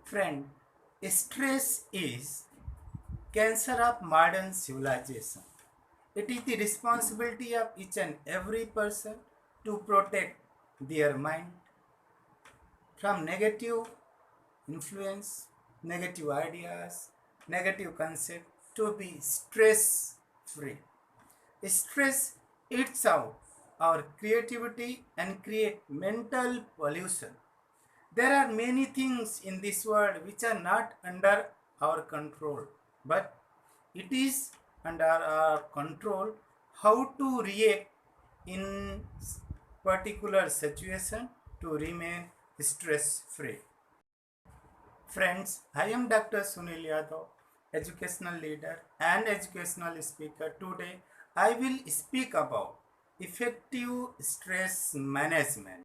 Friend, stress is cancer of modern civilization. It is the responsibility of each and every person to protect their mind from negative influence, negative ideas, negative concept to be stress free. Stress eats out our creativity and create mental pollution. There are many things in this world which are not under our control, but it is under our control how to react in particular situation to remain stress free. Friends, I am Dr. Sunil Yadav, educational leader and educational speaker. Today, I will speak about effective stress management.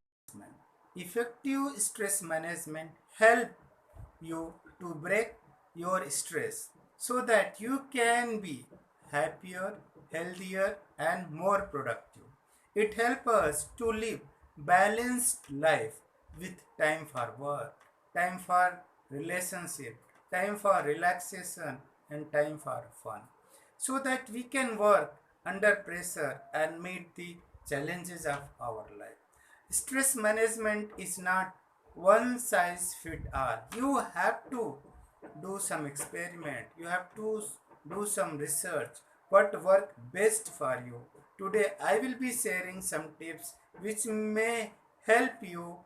Effective stress management help you to break your stress so that you can be happier, healthier and more productive. It helps us to live balanced life with time for work, time for relationship, time for relaxation and time for fun so that we can work under pressure and meet the challenges of our life. Stress management is not one size fit all. You have to do some experiment. You have to do some research. What work best for you? Today I will be sharing some tips which may help you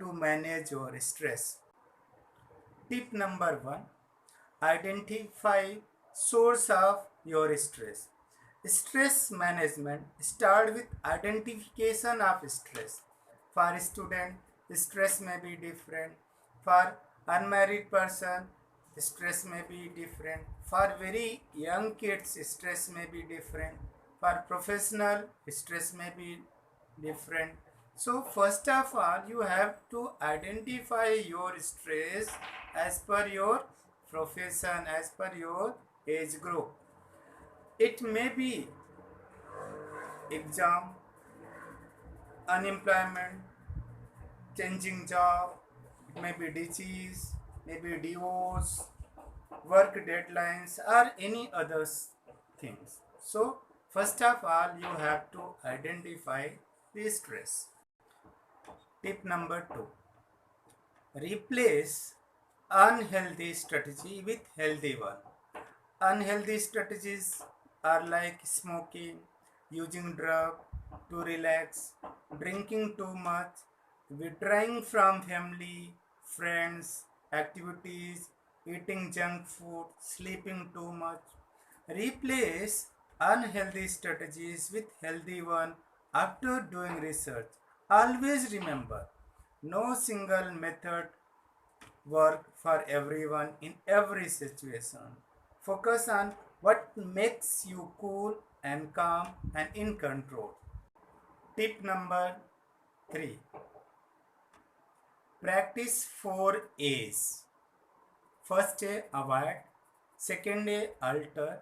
to manage your stress. Tip number 1, identify source of your stress. Stress management start with identification of stress. For a student, stress may be different. For unmarried person, stress may be different. For very young kids, stress may be different. For professional, stress may be different. So first of all, you have to identify your stress as per your profession, as per your age group. It may be exam, unemployment, changing job, it may be disease, maybe divorce, work deadlines or any other things. So first of all, you have to identify the stress. Tip number 2, replace unhealthy strategy with healthy one. Unhealthy strategies are like smoking, using drug to relax, drinking too much, withdrawing from family, friends, activities, eating junk food, sleeping too much. Replace unhealthy strategies with healthy one after doing research. Always remember, no single method work for everyone in every situation. Focus on what makes you cool and calm and in control. Tip number 3, practice 4 A's. First A, avoid. Second A, alter.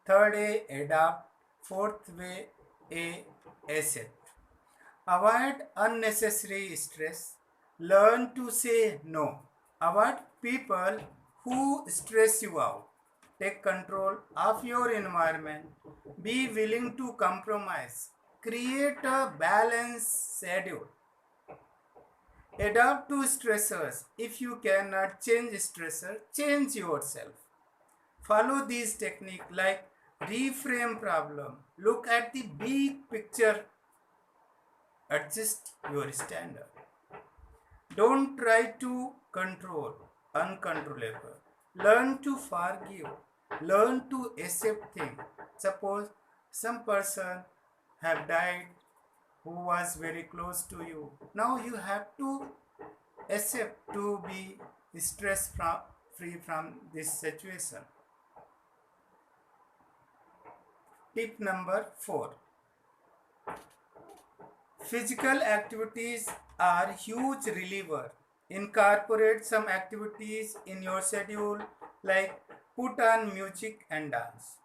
Third A, adapt. Fourth way, A, accept. Avoid unnecessary stress. Learn to say no. Avoid people who stress you out. Take control of your environment. Be willing to compromise. Create a balanced schedule. Adapt to stressors. If you cannot change stressor, change yourself. Follow these techniques like reframe problem. Look at the big picture. Adjust your standard. Don't try to control uncontrollable. Learn to forgive. Learn to accept things. Suppose some person have died who was very close to you. Now you have to accept to be stress free from this situation. Tip number 4, physical activities are huge reliever. Incorporate some activities in your schedule like put on music and dance.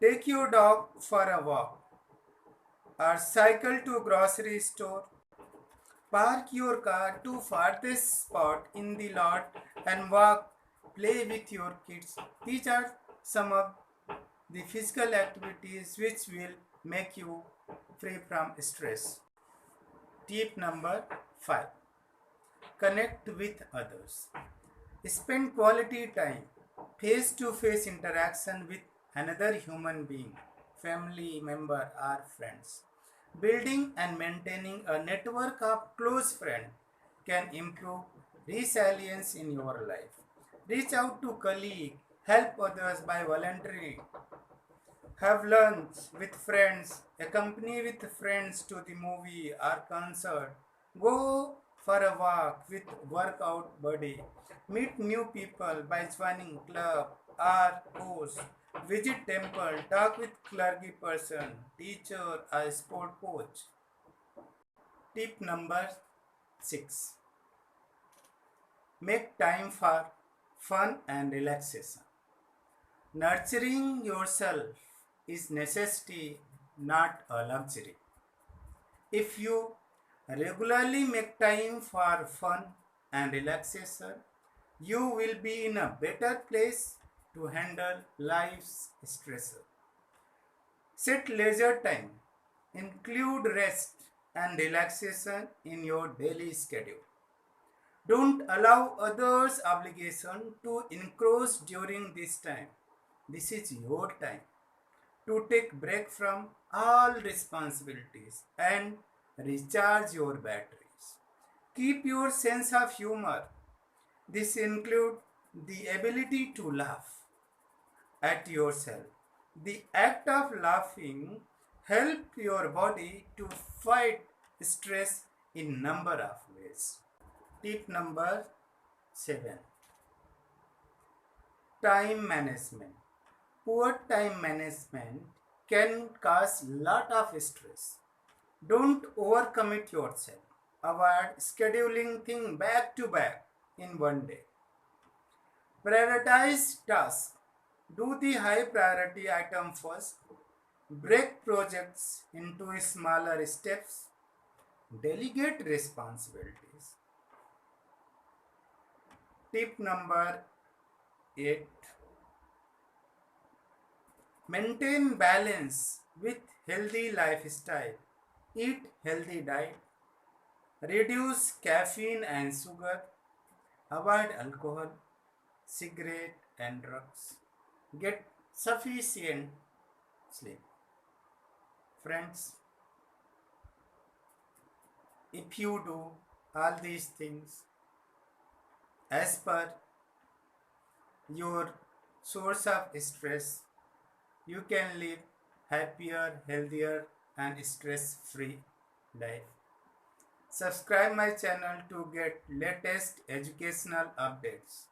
Take your dog for a walk or cycle to grocery store. Park your car to farthest spot in the lot and walk, play with your kids. These are some of the physical activities which will make you free from stress. Tip number 5, connect with others. Spend quality time, face to face interaction with another human being, family member, or friends. Building and maintaining a network of close friends can improve resilience in your life. Reach out to colleagues, help others by volunteering, have lunch with friends, accompany with friends to the movie or concert, go for a walk with workout buddy, meet new people by joining club or course, visit temple, talk with clergy person, teacher or sport coach. Tip number 6, make time for fun and relaxation. Nurturing yourself is necessity, not a luxury. If you regularly make time for fun and relaxation, you will be in a better place to handle life's stresses. Set leisure time, include rest and relaxation in your daily schedule. Don't allow others' obligation to encroach during this time. This is your time to take break from all responsibilities and recharge your batteries. Keep your sense of humor. This includes the ability to laugh at yourself. The act of laughing help your body to fight stress in number of ways. Tip number 7, time management. Poor time management can cause lot of stress. Don't overcommit yourself. Avoid scheduling things back to back in one day. Prioritize tasks. Do the high priority item first. Break projects into smaller steps. Delegate responsibilities. Tip number 8, maintain balance with healthy lifestyle. Eat healthy diet. Reduce caffeine and sugar. Avoid alcohol, cigarette and drugs. Get sufficient sleep. Friends, if you do all these things as per your source of stress, you can live happier, healthier and stress-free life. Subscribe my channel to get latest educational updates.